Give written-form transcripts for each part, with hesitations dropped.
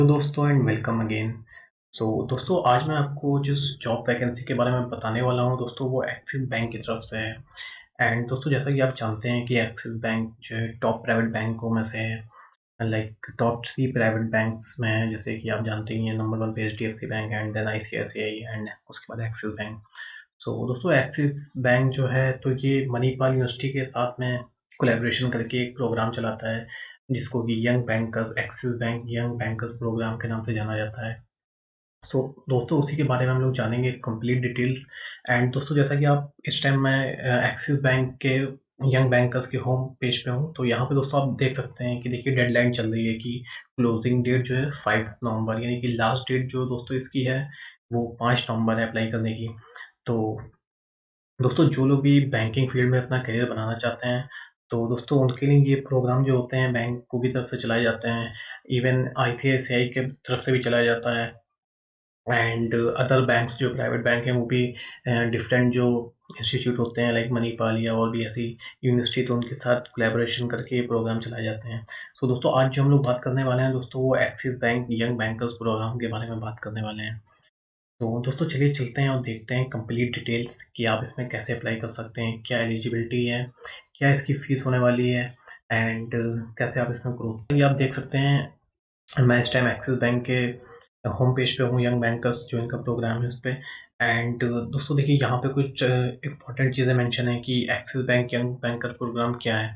तो दोस्तों and welcome again. दोस्तों आज मैं आपको जिस जॉब वैकेंसी के बारे में बताने वाला हूँ दोस्तों वो एक्सिस बैंक की तरफ से है। एंड दोस्तों जैसा कि आप जानते हैं कि एक्सिस बैंक जो है टॉप प्राइवेट बैंकों में से है। लाइक टॉप 3 प्राइवेट बैंक्स में है, जैसे कि आप जानते ही हैं नंबर 1 पे HDFC bank and then ICICI and उसके बाद एक्सिस बैंक। दोस्तों एक्सिस बैंक जो है तो ये मणिपाल यूनिवर्सिटी के साथ में कोलैबोरेशन करके एक प्रोग्राम चलाता है जिसको कि young bankers Axis bank young bankers program के नाम से जाना जाता है। दोस्तों उसी के बारे में हम लोग जानेंगे कंप्लीट डिटेल्स। एंड दोस्तों जैसा कि आप इस टाइम मैं एक्सिस बैंक के यंग बैंकर्स के होम पेज पे हूँ, तो यहाँ पे दोस्तों आप देख सकते हैं कि देखिए डेडलाइन चल रही है कि क्लोजिंग डेट जो है 5 नवंबर, यानी कि लास्ट डेट जो दोस्तों इसकी है वो 5 नवंबर है अप्लाई करने की। तो दोस्तों जो लोग भी बैंकिंग फील्ड में अपना करियर बनाना चाहते हैं, तो दोस्तों उनके लिए ये प्रोग्राम जो होते हैं बैंकों की तरफ से चलाए जाते हैं। इवन आईसीआईसीआई के तरफ से भी चलाया जाता है एंड अदर बैंक्स जो प्राइवेट बैंक हैं वो भी डिफरेंट जो इंस्टीट्यूट होते हैं लाइक मणिपाल या और भी ऐसी यूनिवर्सिटी, तो उनके साथ कोलैबोरेशन करके ये प्रोग्राम चलाए जाते हैं। दोस्तों आज जो हम लोग बात करने वाले हैं दोस्तों वो Axis bank young bankers program के बारे में बात करने वाले हैं। तो दोस्तों चलिए चलते हैं और देखते हैं कंप्लीट डिटेल्स कि आप इसमें कैसे अप्लाई कर सकते हैं, क्या एलिजिबिलिटी है, क्या इसकी फ़ीस होने वाली है एंड कैसे आप इसमें ग्रोथ। ये आप देख सकते हैं मैं इस टाइम एक्सिस बैंक के होम पेज पे हूँ, यंग बैंकर्स जो इनका प्रोग्राम है उस पे। एंड दोस्तों देखिए यहाँ पे कुछ इम्पोर्टेंट चीज़ें मेंशन है कि Axis bank young banker program क्या है।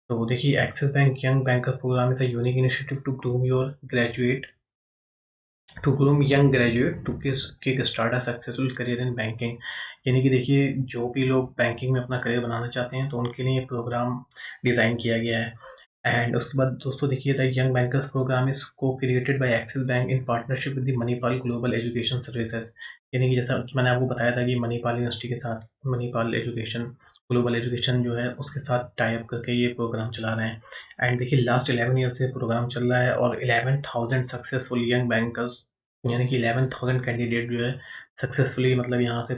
तो देखिए Axis bank young banker program is a unique initiative to groom your graduate to groom young graduate to kick start a successful career in banking. यानी कि देखिए जो भी लोग बैंकिंग में अपना करियर बनाना चाहते हैं तो उनके लिए ये प्रोग्राम डिज़ाइन किया गया है। एंड उसके बाद दोस्तों देखिए the young bankers program is co created by Axis bank in partnership with the Manipal global education services. यानी कि जैसा कि मैंने आपको बताया था कि मणिपाल यूनिवर्सिटी के साथ मणिपाल एजुकेशन ग्लोबल एजुकेशन जो है उसके साथ टाई अप करके ये प्रोग्राम चला रहे हैं। एंड देखिए लास्ट 11 ईयर से प्रोग्राम चल रहा है और 11,000 सक्सेसफुल यंग बैंकर्स, यानी कि 11,000 कैंडिडेट जो है सक्सेसफुली मतलब यहाँ से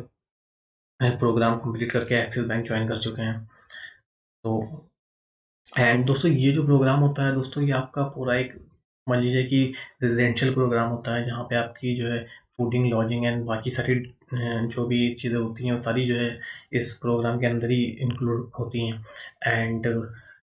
प्रोग्राम कंप्लीट करके एक्सिस बैंक ज्वाइन कर चुके हैं। तो एंड दोस्तों ये जो प्रोग्राम होता है दोस्तों ये आपका पूरा एक मान लीजिए कि रेजिडेंशियल प्रोग्राम होता है जहाँ पे आपकी जो है फूडिंग लॉजिंग एंड बाकी सारी जो भी चीज़ें होती हैं वो सारी जो है इस प्रोग्राम के अंदर ही इंक्लूड होती हैं। एंड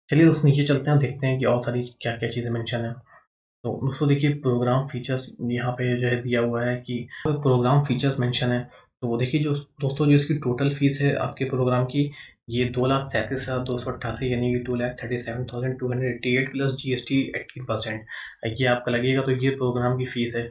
चलिए दोस्तों नीचे चलते हैं और देखते हैं कि और सारी क्या क्या चीज़ें मेंशन है। तो दोस्तों देखिए प्रोग्राम फीचर्स यहाँ पे जो है दिया हुआ है कि प्रोग्राम फीचर्स मेंशन है। तो वो देखिए जो दोस्तों जो इसकी टोटल फीस है आपके प्रोग्राम की ये 2,37,288 यानी कि 2,37,288 प्लस जीएसटी 18%। ये आपका लगेगा, तो ये प्रोग्राम की फ़ीस है।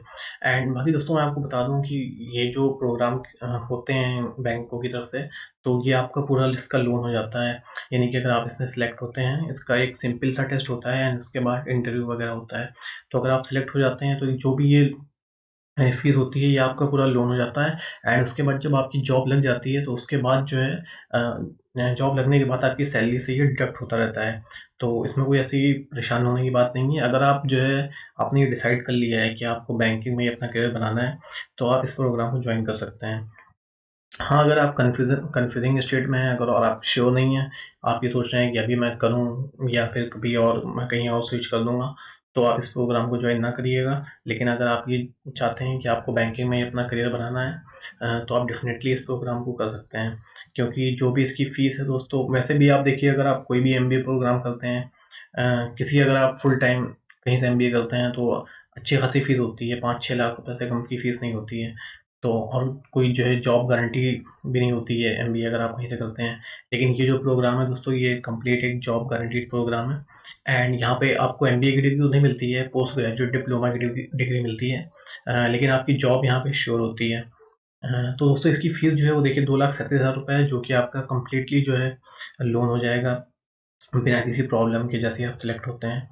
एंड बाकी दोस्तों मैं आपको बता दूं कि ये जो प्रोग्राम होते हैं बैंकों की तरफ से, तो ये आपका पूरा लिस्ट का लोन हो जाता है। यानी कि अगर आप इसमें सेलेक्ट होते हैं, इसका एक सिंपल सा टेस्ट होता है एंड उसके बाद इंटरव्यू वगैरह होता है। तो अगर आप सिलेक्ट हो जाते हैं तो जो भी ये फ़ीस होती है ये आपका पूरा लोन हो जाता है। एंड उसके बाद जब आपकी जॉब लग जाती है तो उसके बाद जो है जॉब लगने के बाद आपकी सैलरी से ये डिडक्ट होता रहता है। तो इसमें कोई ऐसी परेशान होने की बात नहीं है। अगर आप जो है आपने ये डिसाइड कर लिया है कि आपको बैंकिंग में ही अपना करियर बनाना है, तो आप इस प्रोग्राम को जॉइन कर सकते हैं। हाँ, अगर आप कन्फ्यूज़िंग स्टेट में हैं अगर और आप श्योर नहीं हैं, आप ये सोच रहे हैं कि अभी मैं करूँ या फिर कभी और मैं कहीं और स्विच कर दूँगा, तो आप इस प्रोग्राम को जॉइन ना करिएगा। लेकिन अगर आप ये चाहते हैं कि आपको बैंकिंग में ही अपना करियर बनाना है तो आप डेफ़िनेटली इस प्रोग्राम को कर सकते हैं। क्योंकि जो भी इसकी फ़ीस है दोस्तों, वैसे भी आप देखिए अगर आप कोई भी एमबीए प्रोग्राम करते हैं, किसी अगर आप फुल टाइम कहीं से एमबीए करते हैं तो अच्छी खासी फ़ीस होती है, 5-6 लाख रुपए से कम की फ़ीस नहीं होती है। तो और कोई जो है जॉब गारंटी भी नहीं होती है एमबीए अगर आप वहीं से करते हैं। लेकिन ये जो प्रोग्राम है दोस्तों ये कंप्लीट एक जॉब गारंटीड प्रोग्राम है। एंड यहाँ पे आपको एमबीए की डिग्री तो नहीं मिलती है, पोस्ट ग्रेजुएट डिप्लोमा की डिग्री मिलती है। लेकिन आपकी जॉब यहाँ पे श्योर होती है। तो दोस्तों इसकी फ़ीस जो है वो देखिए 2,37,000 रुपए है, जो कि आपका कंप्लीटली जो है लोन हो जाएगा बिना किसी प्रॉब्लम के जैसे ही आप सेलेक्ट होते हैं।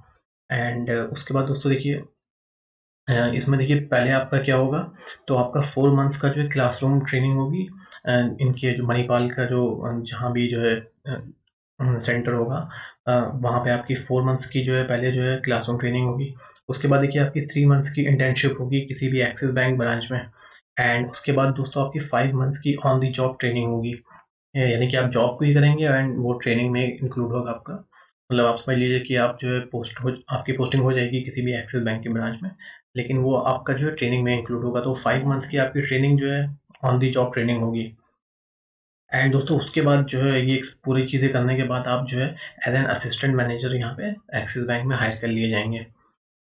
एंड उसके बाद दोस्तों देखिए इसमें देखिए पहले आपका क्या होगा, तो आपका 4 मंथ्स का जो है क्लासरूम ट्रेनिंग होगी। इनके जो मणिपाल का जो जहाँ भी जो है सेंटर होगा, वहाँ पे आपकी 4 मंथ्स की जो है पहले जो है क्लासरूम ट्रेनिंग होगी। उसके बाद देखिए आपकी 3 मंथ्स की इंटर्नशिप होगी किसी भी एक्सिस बैंक ब्रांच में। एंड उसके बाद दोस्तों आपकी 5 मंथ्स की ऑन द जॉब ट्रेनिंग होगी। यानी कि आप जॉब भी करेंगे एंड वो ट्रेनिंग में इंक्लूड होगा आपका। मतलब आप समझ लीजिए कि आप जो है आपकी पोस्टिंग हो जाएगी किसी भी एक्सिस बैंक की ब्रांच में। लेकिन वो आपका जो है ट्रेनिंग में इंक्लूड होगा। तो 5 मंथ्स की आपकी ट्रेनिंग जो है ऑन द जॉब ट्रेनिंग होगी। एंड दोस्तों उसके बाद जो है ये पूरी चीज़ें करने के बाद आप जो है एज एन असिस्टेंट मैनेजर यहाँ पे एक्सिस बैंक में हायर कर लिए जाएंगे।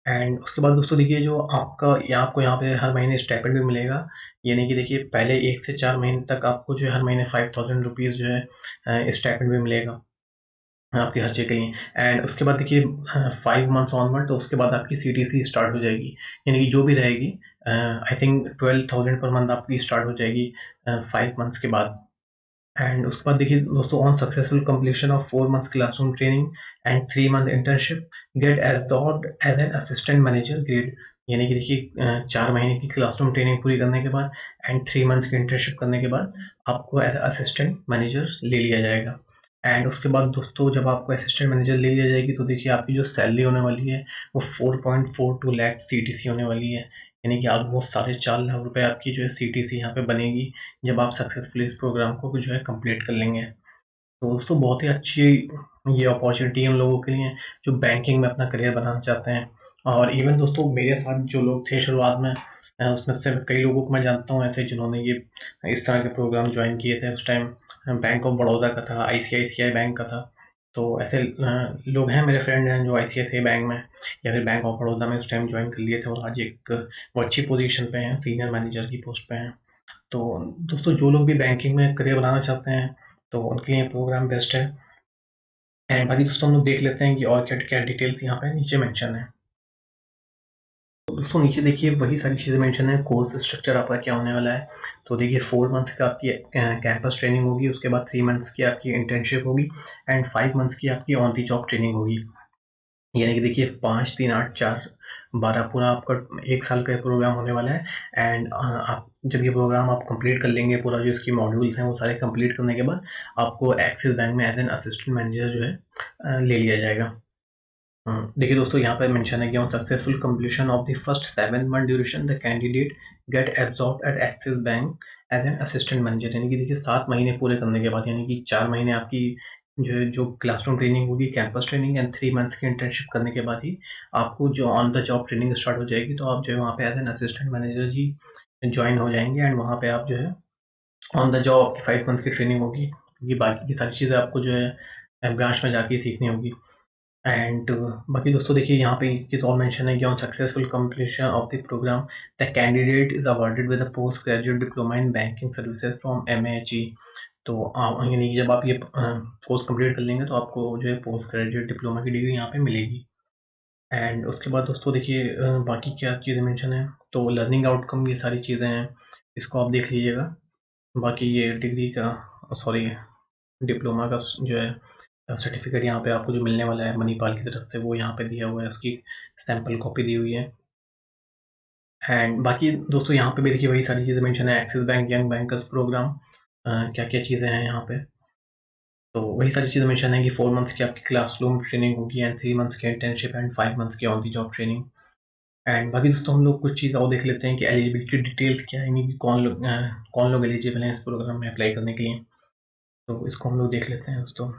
एंड उसके बाद दोस्तों देखिए जो आपको यहाँ पे हर महीने स्टाइपेंड भी मिलेगा। यानी कि देखिए पहले 1 से 4 महीने तक आपको जो है हर महीने 5000 रुपीज़ जो है स्टाइपेंड भी मिलेगा आपके खर्चे के लिए। एंड उसके बाद देखिए 5 मंथ्स ऑनवर्ड तो उसके बाद आपकी सीटीसी स्टार्ट हो जाएगी। यानी कि जो भी रहेगी आई थिंक 12,000 पर मंथ आपकी स्टार्ट हो जाएगी 5 मंथ्स के बाद। एंड उसके बाद देखिए दोस्तों on successful completion of 4 months classroom training and 3 month internship get absorbed as an assistant manager grade. यानी कि देखिए 4 महीने की क्लासरूम ट्रेनिंग पूरी करने के बाद एंड 3 मंथ्स की इंटर्नशिप करने के बाद आपको एज असिस्टेंट मैनेजर ले लिया जाएगा। एंड उसके बाद दोस्तों जब आपको असिस्टेंट मैनेजर ले लिया जाएगी तो देखिए आपकी जो सैलरी होने वाली है वो 4.42 लाख सीटीसी होने वाली है। यानी कि ऑलमोस्ट 4.5 लाख रुपए आपकी जो है सीटीसी यहाँ पे बनेगी जब आप सक्सेसफुली इस प्रोग्राम को जो है कंप्लीट कर लेंगे। तो दोस्तों बहुत ही अच्छी ये अपॉर्चुनिटी है उन लोगों के लिए जो बैंकिंग में अपना करियर बनाना चाहते हैं। और इवन दोस्तों मेरे साथ जो लोग थे शुरुआत में उसमें से कई लोगों को मैं जानता हूँ ऐसे जिन्होंने ये इस तरह के प्रोग्राम ज्वाइन किए थे। उस टाइम बैंक ऑफ बड़ौदा का था, आईसीआईसीआई बैंक का था। तो ऐसे लोग हैं मेरे फ्रेंड हैं जो आईसीआईसीआई बैंक में या फिर बैंक ऑफ बड़ौदा में उस टाइम ज्वाइन कर लिए थे और आज एक वो अच्छी पोजीशन पे हैं, सीनियर मैनेजर की पोस्ट पे हैं। तो दोस्तों जो लोग भी बैंकिंग में करियर बनाना चाहते हैं तो उनके लिए प्रोग्राम बेस्ट है। एंड बाकी दोस्तों हम लोग देख लेते हैं कि और क्या क्या डिटेल्स यहाँ पे नीचे मेंशन है। तो दोस्तों नीचे देखिए वही सारी चीज़ें मेंशन है, कोर्स स्ट्रक्चर आपका क्या होने वाला है। तो देखिए 4 मंथ्स का आपकी कैंपस ट्रेनिंग होगी, उसके बाद 3 मंथ्स की आपकी इंटर्नशिप होगी एंड 5 मंथ्स की आपकी ऑन दी जॉब ट्रेनिंग होगी। यानी कि देखिए 5, 3, 8, 4, 12 पूरा आपका 1 साल का प्रोग्राम होने वाला है। एंड आप जब ये प्रोग्राम आप कंप्लीट कर लेंगे पूरा जो इसकी मॉड्यूल्स हैं वो सारे कंप्लीट करने के बाद आपको एक्सिस बैंक में एज एन असिस्टेंट मैनेजर जो है ले लिया जाएगा। देखिए दोस्तों यहाँ पे मेंशन है कि on successful completion of the first 7 month duration the candidate get absorbed at Axis bank as an assistant manager. यानी कि देखिए 7 महीने पूरे करने के बाद यानी कि 4 महीने आपकी जो क्लासरूम ट्रेनिंग होगी, कैंपस ट्रेनिंग एंड 3 मंथ्स की इंटर्नशिप करने के बाद ही आपको जो on the job training start हो जाएगी। तो आप जो है वहाँ पे एज एन असिस्टेंट मैनेजर ही ज्वाइन हो जाएंगे एंड वहाँ पे आप जो है ऑन द जॉब आपकी 5 मंथ की ट्रेनिंग होगी क्योंकि बाकी की सारी चीज़ें आपको जो है ब्रांच में जाके सीखनी होगी। एंड बाकी दोस्तों देखिए यहाँ पे एक चीज़ और मेंशन है कि on successful completion of the program the candidate is awarded with a post graduate diploma in banking services from MAHE. तो यानी कि जब आप ये कोर्स कंप्लीट कर लेंगे तो आपको जो है पोस्ट ग्रेजुएट डिप्लोमा की डिग्री यहाँ पे मिलेगी। एंड उसके बाद दोस्तों देखिए बाकी क्या चीज़ें मेंशन है तो लर्निंग आउटकम ये सारी चीज़ें हैं, इसको आप देख लीजिएगा। बाकी ये डिग्री का सॉरी डिप्लोमा का जो है सर्टिफिकेट यहाँ पे आपको जो मिलने वाला है मणिपाल की तरफ से वो यहाँ पे दिया हुआ है, उसकी सैंपल कॉपी दी हुई है। एंड बाकी दोस्तों यहाँ पे भी देखिए वही सारी चीज़ें मेंशन है, Axis bank young bankers program क्या क्या चीज़ें हैं यहाँ पे। तो वही सारी चीज़ें मेंशन है कि 4 मंथ्स की आपकी क्लासरूम ट्रेनिंग होगी एंड 3 मंथ्स की इंटर्नशिप एंड 5 मंथ्स की on the job training. And बाकी दोस्तों हम लोग कुछ चीज़ और देख लेते हैं कि एलिजिबिलिटी डिटेल्स क्या है, यानी कि कौन लोग एलिजिबल हैं इस प्रोग्राम में अप्लाई करने के लिए। तो इसको हम लोग देख लेते हैं दोस्तों।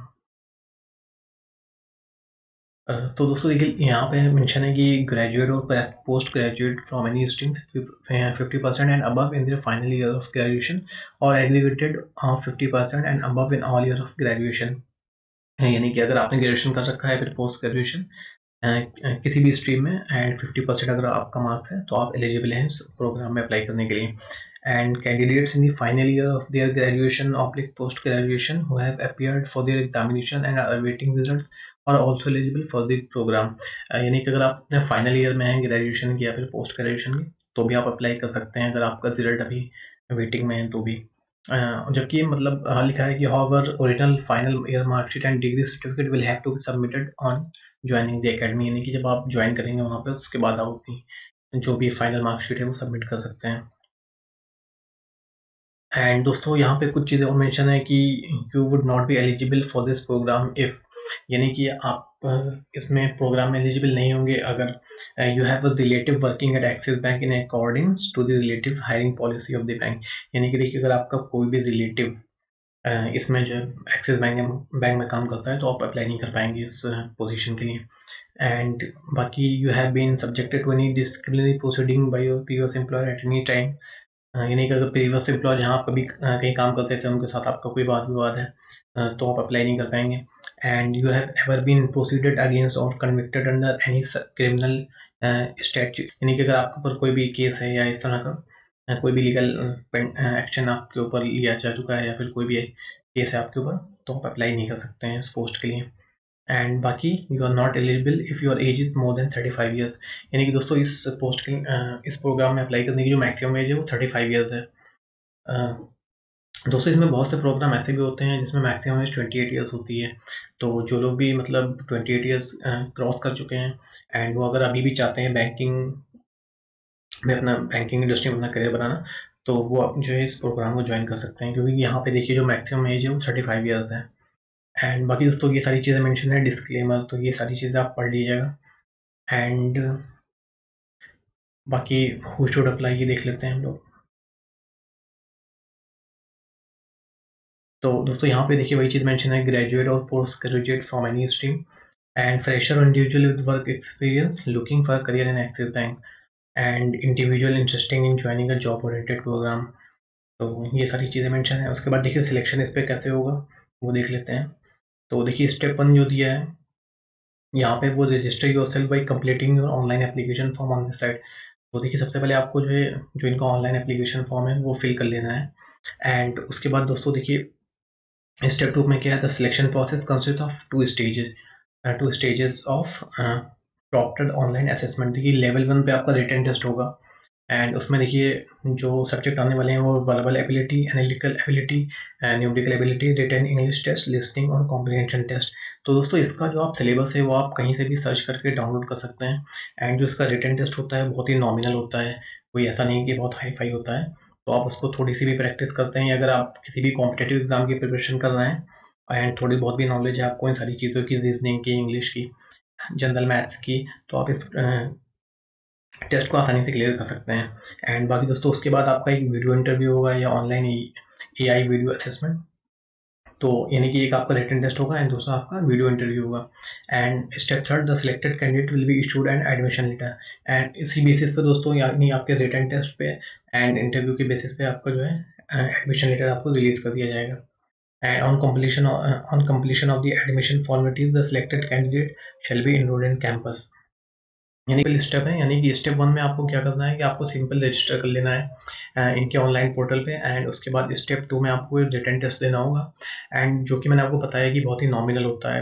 तो दोस्तों देखिए यहाँ पे मेंशन है कि ग्रेजुएट और post graduate from any stream 50% and above in their final year of graduation और aggregated 50% and above in all year of graduation. यानी कि अगर आपने ग्रेजुएशन कर रखा है फिर पोस्ट ग्रेजुएशन किसी भी स्ट्रीम में एंड 50% अगर आपका मार्क्स है तो आप एलिजिबल हैं इस प्रोग्राम में अप्लाई करने के लिए। And candidates in the final year of their graduation oblique post graduation who have appeared for their examination and are awaiting results are also eligible for the program. यानी कि अगर आप अपने फाइनल ईयर में हैं ग्रेजुएशन की या फिर पोस्ट ग्रेजुएशन की तो भी आप अप्लाई कर सकते हैं अगर आपका रिजल्ट अभी वेटिंग में है तो भी। जबकि मतलब लिखा है कि however original final year marksheet and degree certificate will have to be submitted on joining the academy. यानी कि जब आप ज्वाइन करेंगे वहाँ पे उसके बाद आप अपनी जो भी फाइनल मार्कशीट है वो सबमिट कर सकते हैं। एंड दोस्तों यहाँ पे कुछ चीज़ें और मेंशन है कि you would not be eligible for this program if, यानी कि आप इसमें प्रोग्राम में एलिजिबल नहीं होंगे अगर you have a relative working at Axis bank in accordance to the relative hiring policy of the bank. यानी कि देखिए अगर आपका कोई भी रिलेटिव इसमें जो है एक्सिस बैंक में काम करता है, तो आप अप्लाई नहीं कर पाएंगे इस पोजीशन के लिए। एंड बाकी you have been subjected to any disciplinary proceeding by your previous employer at any time. यानी कि अगर प्रीवियस एम्प्लॉयर जहाँ आप कभी कहीं काम करते थे उनके साथ आपका कोई वाद विवाद है, तो आप अप्लाई नहीं कर पाएंगे। And you have ever been proceeded against or convicted under any criminal statute, यानी कि अगर आपके ऊपर कोई भी केस है या इस तरह का कोई भी लीगल एक्शन आपके ऊपर लिया जा चुका है या फिर कोई भी केस है आपके ऊपर, तो आप अप्लाई नहीं कर सकते हैं इस पोस्ट के लिए। एंड बाकी you are not eligible if your age is more than 35 years, यानी कि दोस्तों इस पोस्ट के इस प्रोग्राम में अप्लाई करने की जो मैक्सिमम एज है वो 35 ईयर्स है। दोस्तों इसमें बहुत से प्रोग्राम ऐसे भी होते हैं जिसमें मैक्सिमम एज 28 ईयर्स होती है। तो जो लोग भी मतलब 28 ईयर्स क्रॉस कर चुके हैं एंड वो अगर अभी भी चाहते हैं बैंकिंग इंडस्ट्री में अपना करियर बनाना, तो वो आप जो है इस प्रोग्राम को ज्वाइन कर सकते हैं, क्योंकि यहाँ पे देखिए जो मैक्सिमम एज है वो 35 ईयर्स है। एंड बाकी दोस्तों ये सारी चीज़ें मेंशन है डिस्क्लेमर, तो ये सारी चीज़ें आप पढ़ लीजिएगा। एंड बाकी हु शुड अप्लाई ये देख लेते हैं हम लोग। तो दोस्तों यहाँ पे देखिए वही चीज़ मेंशन है, ग्रेजुएट और post graduate from any stream and fresher or individual with work experience looking for career in Axis Bank and individual interesting in joining a job oriented program. तो ये सारी चीज़ें मेंशन है। उसके बाद देखिए सिलेक्शन इस पर कैसे होगा वो देख लेते हैं। तो देखिए स्टेप 1 जो दिया है यहाँ पे, वो register yourself by completing your online application form on this site. तो देखिए सबसे पहले आपको जो है जो इनका ऑनलाइन एप्लीकेशन फॉर्म है वो फिल कर लेना है। एंड उसके बाद दोस्तों देखिए स्टेप 2 में क्या है, the selection process consist of two stages of proctored online assessment. देखिए लेवल 1 पे आपका रिटन टेस्ट होगा एंड उसमें देखिए जो सब्जेक्ट आने वाले हैं वो verbal ability, analytical ability, numerical ability, written English test, listening और कॉम्प्रिहेंशन टेस्ट। तो दोस्तों इसका जो आप सिलेबस है वो आप कहीं से भी सर्च करके डाउनलोड कर सकते हैं। एंड जो इसका रिटन टेस्ट होता है बहुत ही नॉमिनल होता है, कोई ऐसा नहीं कि बहुत हाई फाई होता है। तो आप उसको थोड़ी सी भी प्रैक्टिस करते हैं, अगर आप किसी भी कॉम्पिटेटिव एग्जाम की प्रिपरेशन कर रहे हैं एंड थोड़ी बहुत भी नॉलेज है आपको इन सारी चीज़ों की, रीजनिंग की, इंग्लिश की, जनरल मैथ्स की, तो आप इस टेस्ट को आसानी से क्लियर कर सकते हैं। एंड बाकी दोस्तों उसके बाद आपका एक वीडियो इंटरव्यू होगा या ऑनलाइन AI वीडियो असेसमेंट। तो यानी कि एक आपका रिटन टेस्ट होगा एंड दूसरा आपका वीडियो इंटरव्यू होगा। And step 3, the selected candidate will be issued and admission letter. And इसी बेसिस पे दोस्तों, यानी आपके रिटन टेस्ट पे एंड इंटरव्यू के बेसिस पे आपका जो है एडमिशन लेटर आपको रिलीज कर दिया जाएगा। And on completion of the admission formalities, the selected candidate shall be enrolled in campus। यानी कि स्टेप है, यानी कि स्टेप 1 में आपको क्या करना है कि आपको सिंपल रजिस्टर कर लेना है इनके ऑनलाइन पोर्टल पे। एंड उसके बाद स्टेप 2 में आपको रिटन टेस्ट देना होगा एंड जो कि मैंने आपको बताया कि बहुत ही नॉमिनल होता है।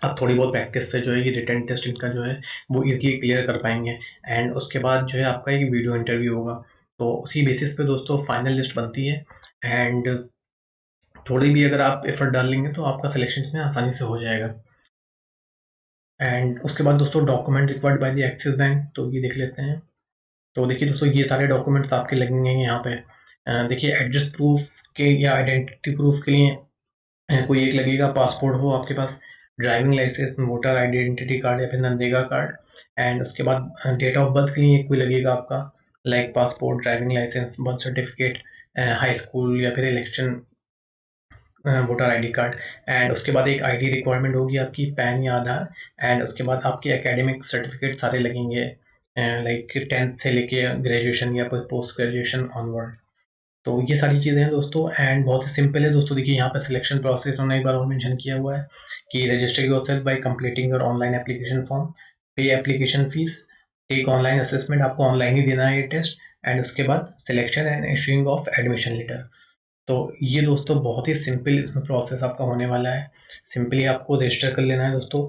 आप थोड़ी बहुत प्रैक्टिस से जो है ये रिटन टेस्ट इनका जो है वो ईजिली क्लियर कर पाएंगे। एंड उसके बाद जो है आपका एक वीडियो इंटरव्यू होगा। तो उसी बेसिस पे दोस्तों फाइनल लिस्ट बनती है एंड थोड़ी भी अगर आप एफर्ट डाल लेंगे तो आपका सिलेक्शन में आसानी से हो जाएगा। एंड उसके बाद दोस्तों document required by the axis bank, तो ये देख लेते हैं। तो देखिए दोस्तों ये सारे डॉक्यूमेंट्स आपके लगेंगे यहाँ पे। देखिए एड्रेस प्रूफ के या आइडेंटिटी प्रूफ के लिए कोई एक लगेगा, पासपोर्ट हो आपके पास, driving license, voter identity card या फिर नरेगा कार्ड। एंड उसके बाद डेट ऑफ बर्थ के लिए कोई लगेगा आपका, like passport, driving license, birth certificate, high school या फिर election voter ID card. And उसके बाद एक आईडी रिक्वायरमेंट होगी आपकी, पैन या आधार। एंड उसके बाद आपके एकेडमिक सर्टिफिकेट सारे लगेंगे, लाइक 10th से लेके ग्रेजुएशन या पोस्ट ग्रेजुएशन ऑनवर्ड। तो ये सारी चीज़ें हैं दोस्तों एंड बहुत ही सिंपल है दोस्तों। देखिए यहाँ पर सिलेक्शन प्रोसेस उन्होंने एक बार और मेंशन किया हुआ है कि register yourself by completing your online application form, pay application fees, take online assessment, आपको ऑनलाइन ही देना है ये टेस्ट। एंड उसके बाद selection and issuing of admission letter. तो ये दोस्तों बहुत ही सिंपल इसमें प्रोसेस आपका होने वाला है। सिंपली आपको रजिस्टर कर लेना है दोस्तों।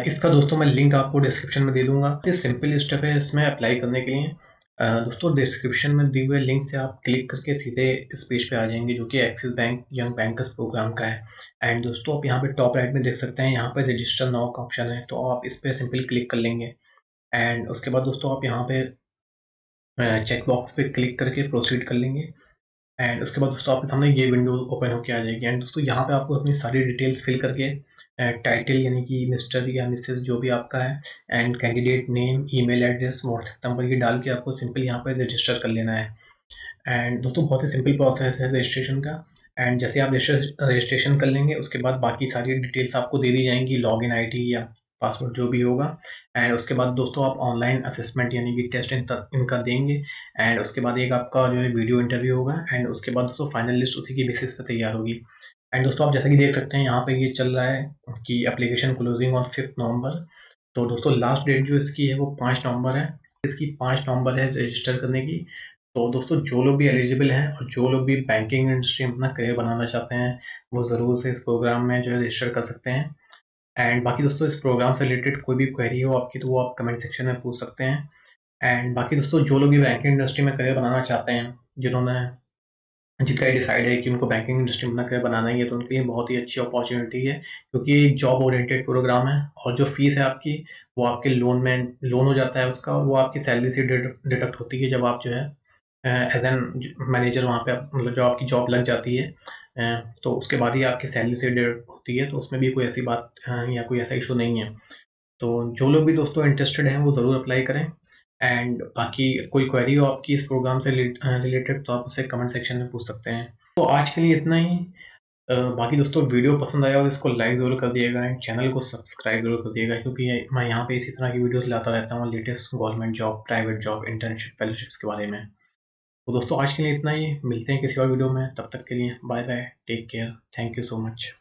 इसका दोस्तों मैं लिंक आपको डिस्क्रिप्शन में दे दूंगा। ये सिंपल स्टेप है इसमें अप्लाई करने के लिए। दोस्तों डिस्क्रिप्शन में दिए हुए लिंक से आप क्लिक करके सीधे इस पेज पे आ जाएंगे जो कि Axis bank young bankers program का है। एंड दोस्तों आप यहाँ पे टॉप राइट में देख सकते हैं, यहाँ पे रजिस्टर नाउ का ऑप्शन है, तो आप इस पर सिंपली क्लिक कर लेंगे। एंड उसके बाद दोस्तों आप यहाँ पे चेक बॉक्स पे क्लिक करके प्रोसीड कर लेंगे। एंड उसके बाद दोस्तों आपके सामने ये विंडो ओपन होकर आ जाएगी। एंड दोस्तों यहाँ पे आपको अपनी सारी डिटेल्स फिल करके टाइटल यानी कि मिस्टर या मिसेस जो भी आपका है, and candidate name, email address, WhatsApp number ये डाल के आपको सिंपल यहाँ पे रजिस्टर कर लेना है। एंड दोस्तों बहुत ही सिंपल प्रोसेस है रजिस्ट्रेशन का। एंड जैसे आप रजिस्ट्रेशन कर लेंगे उसके बाद बाकी सारी डिटेल्स आपको दे दी जाएंगी, लॉगिन आईडी या पासवर्ड जो भी होगा। एंड उसके बाद दोस्तों आप ऑनलाइन असेसमेंट यानी कि टेस्ट इनका देंगे। एंड उसके बाद एक आपका जो है वीडियो इंटरव्यू होगा। एंड उसके बाद दोस्तों फाइनल लिस्ट उसी की बेसिस पे तैयार होगी। एंड दोस्तों आप जैसा कि देख सकते हैं यहाँ पे ये चल रहा है कि एप्लीकेशन क्लोजिंग ऑन 5 नवंबर। तो दोस्तों लास्ट डेट जो इसकी है वो 5 नवंबर है। इसकी 5 नवंबर है रजिस्टर करने की। तो दोस्तों जो लोग भी एलिजिबल हैं और जो लोग भी बैंकिंग इंडस्ट्री में अपना करियर बनाना चाहते हैं, वो ज़रूर से इस प्रोग्राम में जो है रजिस्टर कर सकते हैं। एंड बाकी दोस्तों इस प्रोग्राम से रिलेटेड कोई भी क्वेरी हो आपकी तो वो आप कमेंट सेक्शन में पूछ सकते हैं। एंड बाकी दोस्तों जो लोग भी बैंकिंग इंडस्ट्री में करियर बनाना चाहते हैं, जिन्होंने जिनका ये डिसाइड है कि उनको बैंकिंग इंडस्ट्री में अपना करियर बनाना ही है, तो उनके लिए बहुत ही अच्छी अपॉर्चुनिटी है, क्योंकि ये एक जॉब ओरिएंटेड प्रोग्राम है। और जो फीस है आपकी, वो आपके लोन हो जाता है उसका, और वो आपकी सैलरी से डिडक्ट होती है जब आप जो है एज एन मैनेजर वहाँ पे मतलब जो आपकी जॉब लग जाती है। तो उसके बाद ही आपकी सैलरी से डिडक्ट होती है, तो उसमें भी कोई ऐसी बात या कोई ऐसा इशू नहीं है। तो जो लोग भी दोस्तों इंटरेस्टेड हैं वो ज़रूर अप्लाई करें। एंड बाकी कोई क्वेरी हो आपकी इस प्रोग्राम से रिलेटेड तो आप उससे कमेंट सेक्शन में पूछ सकते हैं। तो आज के लिए इतना ही। बाकी दोस्तों वीडियो पसंद आया और इसको लाइक ज़रूर कर दिएगा एंड चैनल को सब्सक्राइब ज़रूर कर दिएगा, क्योंकि मैं यहाँ पे इसी तरह की वीडियोस लाता रहता हूँ latest government job, private job, internship, fellowships के बारे में। तो दोस्तों आज के लिए इतना ही। मिलते हैं किसी और वीडियो में, तब तक के लिए bye bye, take care, thank you so much.